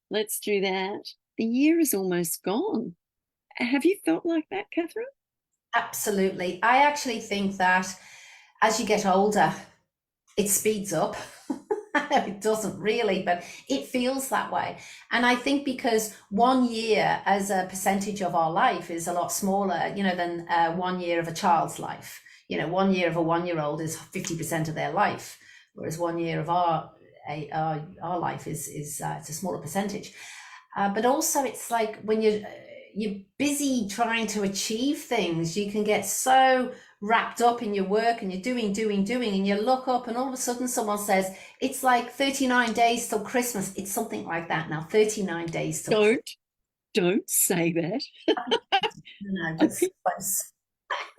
let's do that. The year is almost gone. Have you felt like that, Kathryn? Absolutely. I actually think that as you get older, it speeds up. I know it doesn't really, but it feels that way. And I think because 1 year as a percentage of our life is a lot smaller, than 1 year of a child's life. 1 year of a 1-year-old is 50% of their life, whereas 1 year of our life is it's a smaller percentage. But also, it's like when you're busy trying to achieve things, you can get so wrapped up in your work and you're doing, and you look up and all of a sudden someone says, it's like 39 days till Christmas. It's something like that now, 39 days till Christmas. Don't, don't say that. No, but I, it's close.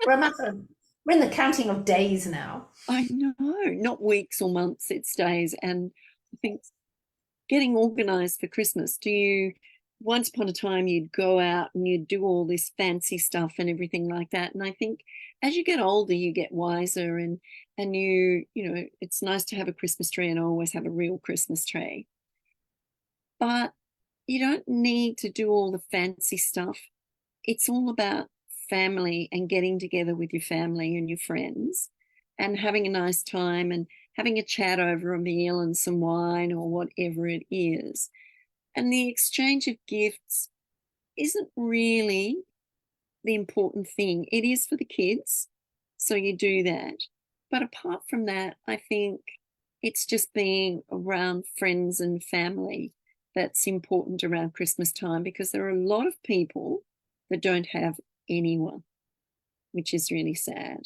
We're a matter of, we're in the counting of days now. I know, not weeks or months, it's days. And I think getting organized for Christmas, once upon a time, you'd go out and you'd do all this fancy stuff and everything like that. And I think as you get older, you get wiser and it's nice to have a Christmas tree and always have a real Christmas tree. But you don't need to do all the fancy stuff. It's all about family and getting together with your family and your friends and having a nice time and having a chat over a meal and some wine or whatever it is. And the exchange of gifts isn't really the important thing. It is for the kids, so you do that. But apart from that, I think it's just being around friends and family that's important around Christmas time, because there are a lot of people that don't have anyone, which is really sad.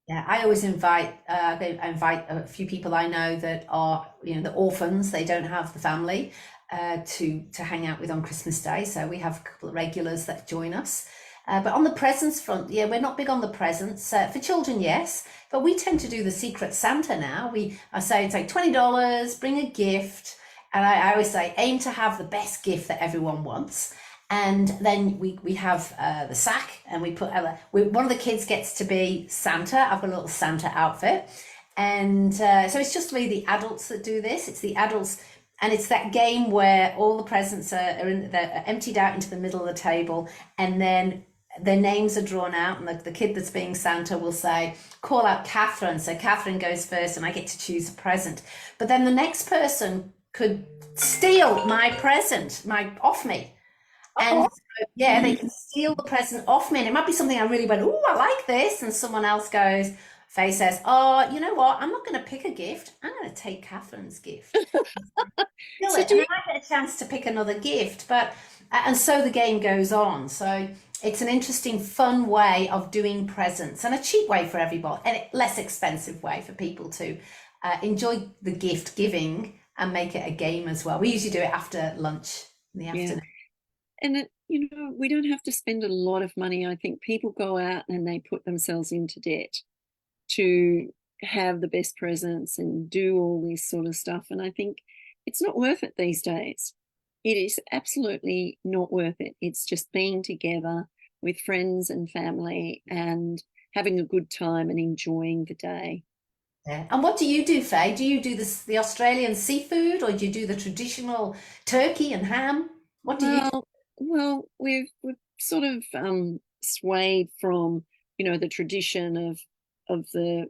Yeah, I always invite a few people I know that are, the orphans. They don't have the family to hang out with on Christmas Day. So we have a couple of regulars that join us. But on the presents front, yeah, we're not big on the presents for children, yes, but we tend to do the Secret Santa now. I say it's like $20, bring a gift, and I always say aim to have the best gift that everyone wants. And then we have the sack, and one of the kids gets to be Santa. I've got a little Santa outfit, and so it's just really the adults that do this. It's the adults, and it's that game where all the presents they're emptied out into the middle of the table, and then their names are drawn out, and the kid that's being Santa will say, call out Kathryn. So Kathryn goes first, and I get to choose a present. But then the next person could steal my present, off me. And Oh, so, yeah, they can steal the present off me. And it might be something I really went, oh, I like this. And someone else goes, Faye says, oh, you know what? I'm not going to pick a gift. I'm going to take Kathryn's gift. Steal so it. do And you, then I get a chance to pick another gift. And so the game goes on. So it's an interesting, fun way of doing presents, and a cheap way for everybody, and a less expensive way for people to enjoy the gift giving and make it a game as well. We usually do it after lunch in the yeah. afternoon. And we don't have to spend a lot of money. I think people go out and they put themselves into debt to have the best presents and do all this sort of stuff. And I think it's not worth it these days. It is absolutely not worth it. It's just being together with friends and family and having a good time and enjoying the day. Yeah. And what do you do, Faye? Do you do the Australian seafood, or do you do the traditional turkey and ham? What do you do? Well, we've sort of swayed from the tradition of the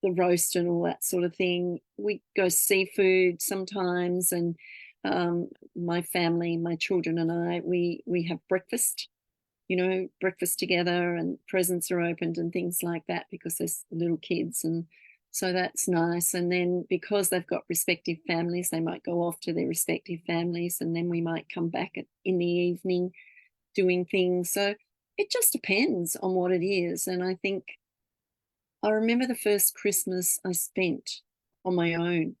roast and all that sort of thing. We go seafood sometimes, and my family, my children and I, we have breakfast. Breakfast together, and presents are opened and things like that, because there's little kids, and so that's nice. And then because they've got respective families, they might go off to their respective families, and then we might come back in the evening doing things. So it just depends on what it is. And I think I remember the first Christmas I spent on my own,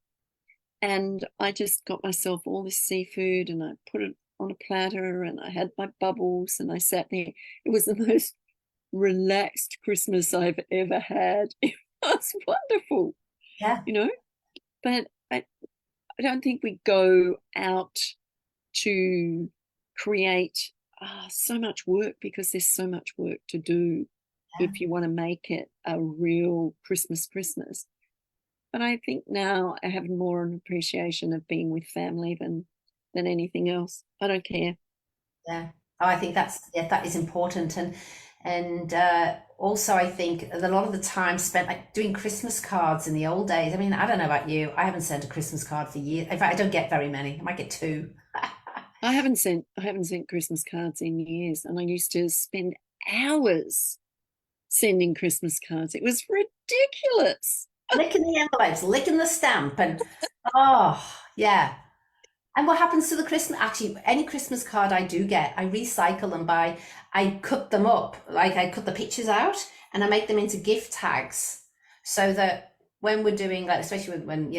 and I just got myself all this seafood and I put it on a platter, and I had my bubbles and I sat there. It was the most relaxed Christmas I've ever had. It was wonderful, Yeah. you know. But I don't think we go out to create so much work, because there's so much work to do Yeah. if you want to make it a real Christmas. But I think now I have more an appreciation of being with family than than anything else. I don't care. Yeah. Oh, I think that is important. And also I think a lot of the time spent like doing Christmas cards in the old days. I mean, I don't know about you. I haven't sent a Christmas card for years. In fact, I don't get very many. I might get two. I haven't sent Christmas cards in years, and I used to spend hours sending Christmas cards. It was ridiculous. Licking the envelopes, licking the stamp, and oh yeah. And what happens to the Christmas? Actually, any Christmas card I do get, I recycle them by, I cut them up, like I cut the pictures out and I make them into gift tags so that when we're doing, like, especially when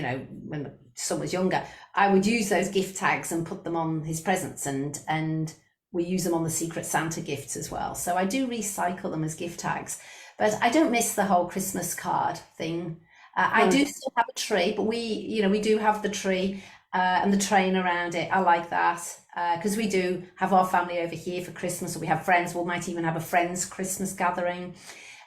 my son was younger, I would use those gift tags and put them on his presents, and we use them on the Secret Santa gifts as well. So I do recycle them as gift tags, but I don't miss the whole Christmas card thing. I do still have a tree, but we do have the tree and the train around it. I like that because we do have our family over here for Christmas, or we have friends. We might even have a friends' Christmas gathering.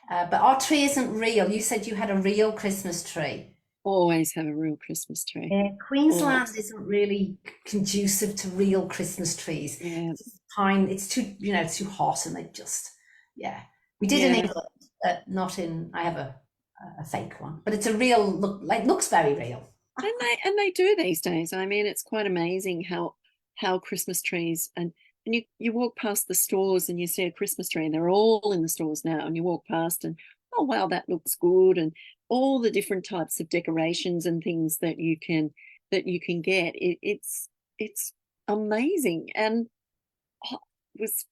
But our tree isn't real. You said you had a real Christmas tree. Always have a real Christmas tree. Yeah, Queensland isn't really conducive to real Christmas trees. Yeah. It's too, it's too hot, and they just, yeah. We did in England, not in. I have a fake one, but it's a real look. Like, looks very real. And they do these days. I mean, it's quite amazing how Christmas trees, and you walk past the stores and you see a Christmas tree, and they're all in the stores now, and you walk past and, oh wow, that looks good, and all the different types of decorations and things that you can get. It's amazing. And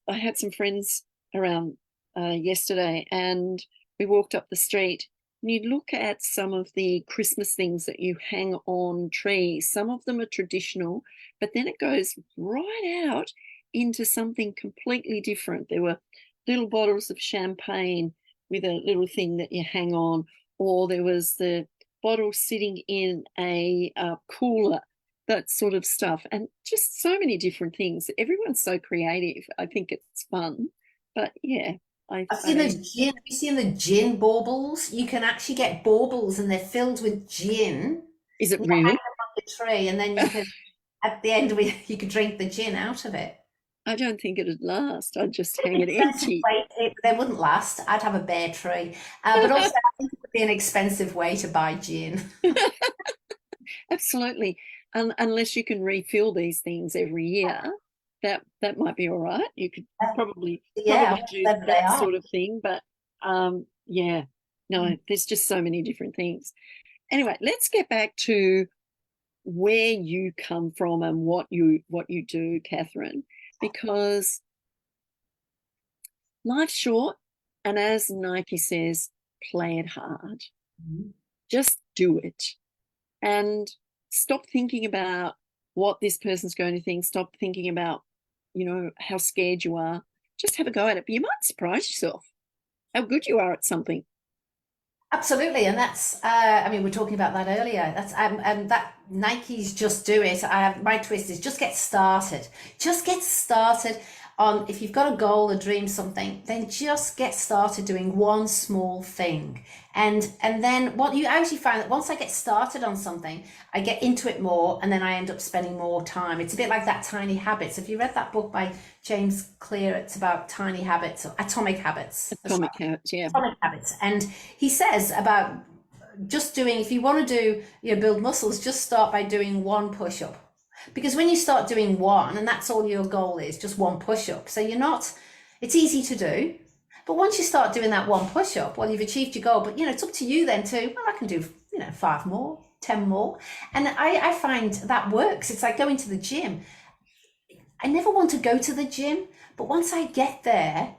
I had some friends around yesterday, and we walked up the street, and you look at some of the Christmas things that you hang on trees. Some of them are traditional, but then it goes right out into something completely different. There were little bottles of champagne with a little thing that you hang on, or there was the bottle sitting in a cooler, that sort of stuff, and just so many different things. Everyone's so creative. I think it's fun. But yeah, I've seen those gin. Have you seen the gin baubles? You can actually get baubles, and they're filled with gin. Is it You hang really? them on the tree, and then you can, at the end, you could drink the gin out of it. I don't think it'd last. I'd just hang it Expensive empty. way. They wouldn't last. I'd have a bare tree. But also, I think it would be an expensive way to buy gin. Absolutely. Unless you can refill these things every year, that might be all right. You could probably Yeah, do whatever they that are. sort of thing. But yeah, no, there's just so many different things. Anyway, let's get back to where you come from and what you do, Kathryn, because life's short, and as Nike says, play it hard. Mhm. Just do it, and stop thinking about what this person's going to think. Stop thinking about, how scared you are. Just have a go at it. But you might surprise yourself how good you are at something. Absolutely, and that's. I mean, we were talking about that earlier. That's that Nike's just do it. I have my twist is just get started. Just get started on if you've got a goal, a dream, something. Then just get started doing one small thing, and then what you actually find that once I get started on something, I get into it more, and then I end up spending more time. It's a bit like that Tiny Habits. Have you read that book by James Clear? It's about tiny habits, or atomic habits. Atomic habits, yeah. Atomic habits, and he says about just doing. If you want to build muscles, just start by doing one push-up. Because when you start doing one, and that's all your goal is, just one push-up. So it's easy to do. But once you start doing that one push-up, well, you've achieved your goal. But, it's up to you then well, I can do, 5 more, 10 more. And I find that works. It's like going to the gym. I never want to go to the gym, but once I get there,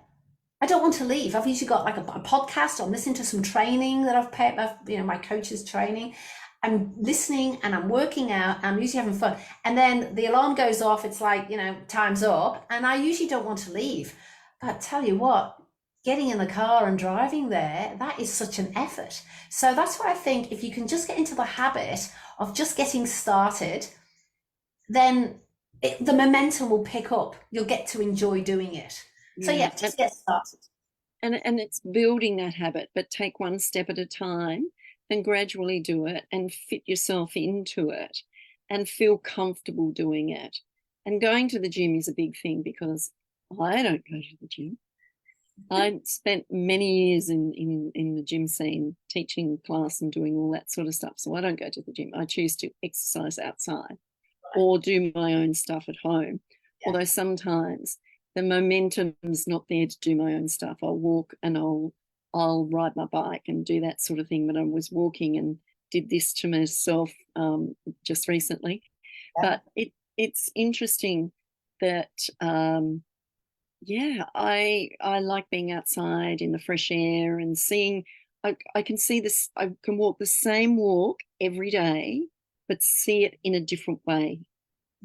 I don't want to leave. I've usually got like a podcast. I'm listening to some training that I've paid, my coach's training. I'm listening and I'm working out. I'm usually having fun. And then the alarm goes off. It's like, time's up. And I usually don't want to leave. But tell you what, getting in the car and driving there, that is such an effort. So that's why I think if you can just get into the habit of just getting started, then the momentum will pick up. You'll get to enjoy doing it. So yeah, just get started. And it's building that habit, but take one step at a time and gradually do it and fit yourself into it and feel comfortable doing it. And going to the gym is a big thing because I don't go to the gym. I spent many years in the gym scene, teaching class and doing all that sort of stuff. So I don't go to the gym. I choose to exercise outside or do my own stuff at home. Yeah. Although sometimes the momentum's not there to do my own stuff. I'll walk and I'll ride my bike and do that sort of thing. But I was walking and did this to myself just recently. Yeah. But it's interesting that yeah, I like being outside in the fresh air and seeing. I can see this. I can walk the same walk every day, but see it in a different way.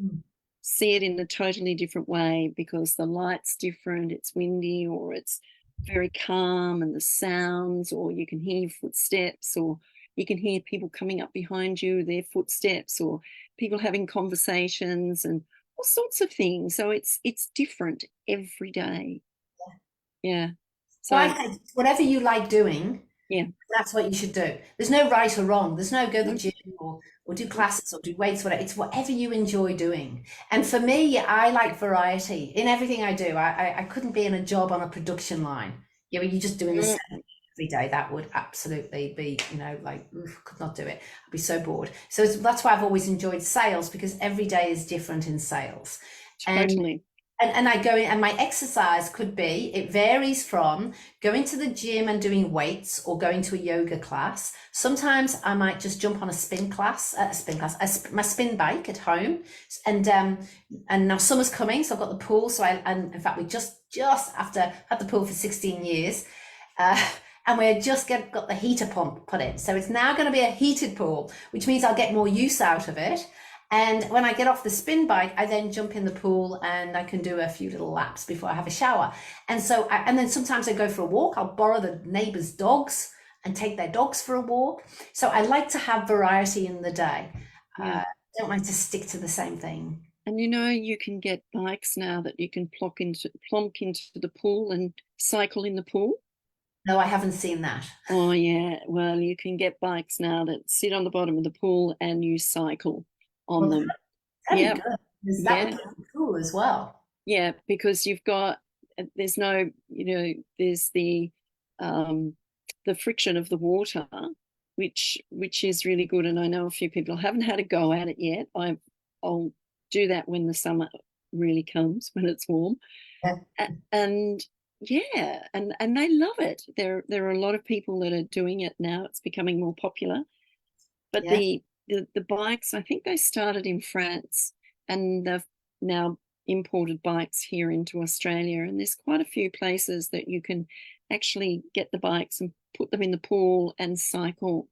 Mm. See it in a totally different way because the light's different. It's windy, or it's very calm, and the sounds, or you can hear footsteps, or you can hear people coming up behind you, their footsteps, or people having conversations, and all sorts of things. So it's different every day. Yeah. So I So think whatever you like doing, yeah. that's what you should do. There's no right or wrong. There's no go to the Nope. gym or do classes or do weights, whatever. It's whatever you enjoy doing. And for me, I like variety in everything I do. I couldn't be in a job on a production line. Yeah, you're just doing the same thing every day. That would absolutely be, like, oof, could not do it. I'd be so bored. So that's why I've always enjoyed sales, because every day is different in sales. Totally. And I go in, and my exercise could be, it varies from going to the gym and doing weights or going to a yoga class. Sometimes I might just jump on my spin bike at home. And now summer's coming, so I've got the pool. And in fact, we just after had the pool for 16 years, and we just got the heater pump put in. So it's now going to be a heated pool, which means I'll get more use out of it. And when I get off the spin bike, I then jump in the pool and I can do a few little laps before I have a shower. And so, and then sometimes I go for a walk. I'll borrow the neighbors' dogs and take their dogs for a walk. So I like to have variety in the day. Yeah. I don't like to stick to the same thing. And you can get bikes now that you can plonk into the pool and cycle in the pool. No, I haven't seen that. Oh yeah. Well, you can get bikes now that sit on the bottom of the pool and you cycle on Well, them. that'd Yeah. be good, because that Yeah. would be cool as well. Yeah, because you've got there's no, there's the friction of the water, which is really good. And I know a few people haven't had a go at it yet. I'll do that when the summer really comes, when it's warm. Yeah. And yeah, and they love it. There are a lot of people that are doing it now. It's becoming more popular. But Yeah. the bikes, I think they started in France, and they've now imported bikes here into Australia. And there's quite a few places that you can actually get the bikes and put them in the pool and cycle.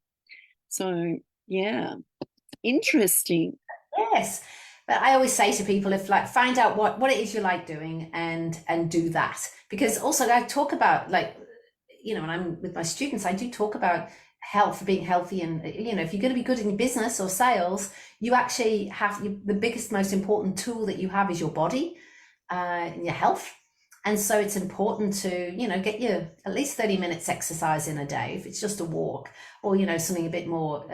So yeah, interesting. Yes. But I always say to people, if like, find out what it is you like doing and do that. Because also I talk about, like, when I'm with my students, I do talk about health, being healthy. And, if you're going to be good in business or sales, you actually have the biggest, most important tool that you have is your body, and your health. And so it's important to, get your at least 30 minutes exercise in a day, if it's just a walk, or, something a bit more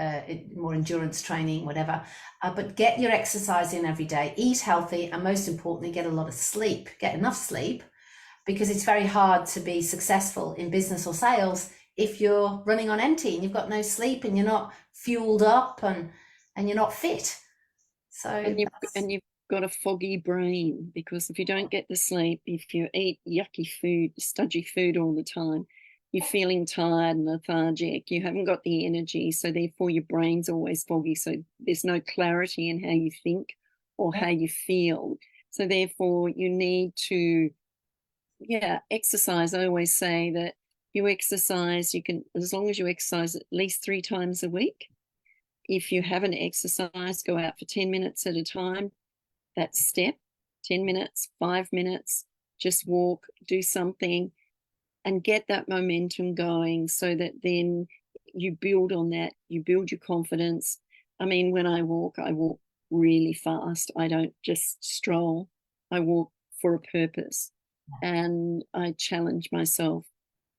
endurance training, whatever. But get your exercise in every day, eat healthy, and most importantly, get a lot of sleep, get enough sleep, because it's very hard to be successful in business or sales if you're running on empty and you've got no sleep and you're not fueled up and you're not fit. So And you've got a foggy brain, because if you don't get the sleep, if you eat yucky food, stodgy food all the time, you're feeling tired and lethargic. You haven't got the energy, so therefore your brain's always foggy. So there's no clarity in how you think or how you feel. So therefore you need to exercise. I always say that you exercise, you can, as long as you exercise at least 3 times a week. If you haven't exercised, go out for 10 minutes at a time. That's step, 10 minutes, 5 minutes, just walk, do something, and get that momentum going, so that then you build on that, you build your confidence. I mean, when I walk really fast. I don't just stroll. I walk for a purpose, and I challenge myself.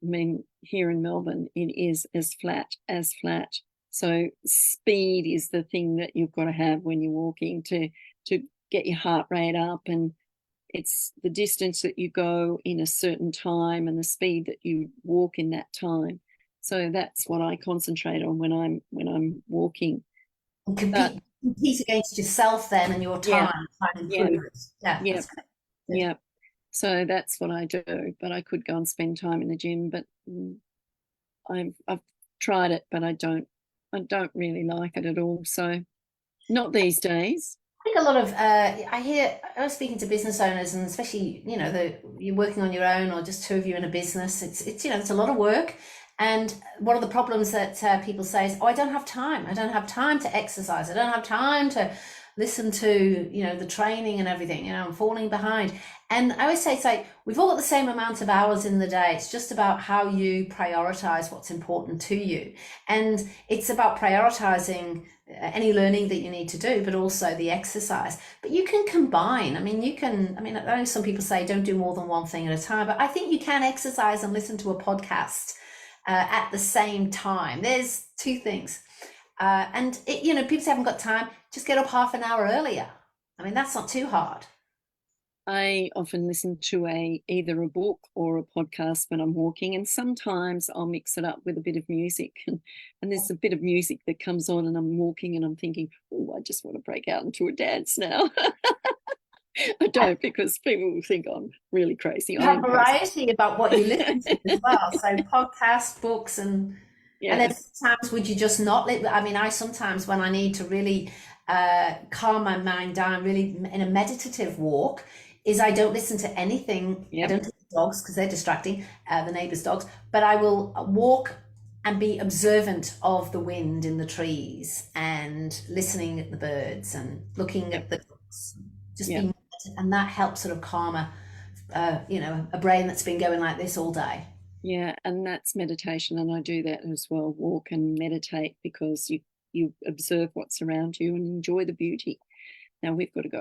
I mean, here in Melbourne, it is as flat as flat. So speed is the thing that you've got to have when you're walking to get your heart rate up, and it's the distance that you go in a certain time and the speed that you walk in that time. So that's what I concentrate on when I'm walking. And But compete against yourself then and your yeah, time, try and yeah, improve it. Yeah, yeah, that's good. yeah. So that's what I do. But I could go and spend time in the gym, but I've tried it, but I don't really like it at all. So not these days. I think a lot of I was speaking to business owners, and especially you're working on your own or just two of you in a business. It's it's a lot of work, and one of the problems that people say is, oh, I don't have time. I don't have time to exercise. I don't have time to listen to the training and everything. I'm falling behind. And I always say it's like we've all got the same amount of hours in the day. It's just about how you prioritize what's important to you, and it's about prioritizing any learning that you need to do, but also the exercise. But you can combine. I know some people say don't do more than one thing at a time, but I think you can exercise and listen to a podcast at the same time. There's two things. And people say, I haven't got time, just get up half an hour earlier. That's not too hard. I often listen to either a book or a podcast when I'm walking, and sometimes I'll mix it up with a bit of music. And there's a bit of music that comes on, and I'm walking, and I'm thinking, oh, I just want to break out into a dance now. I don't, because people will think I'm really crazy. You have variety about what you listen to as well. So podcasts, books, and then sometimes would you just not I sometimes, when I need to really calm my mind down, really in a meditative walk, is I don't listen to anything. I don't listen to dogs because they're distracting, the neighbors' dogs, but I will walk and be observant of the wind in the trees and listening at the birds and looking at the books, just being, and that helps sort of calm a brain that's been going like this all day. Yeah, and that's meditation, and I do that as well, walk and meditate, because you observe what's around you and enjoy the beauty. Now we've got to go.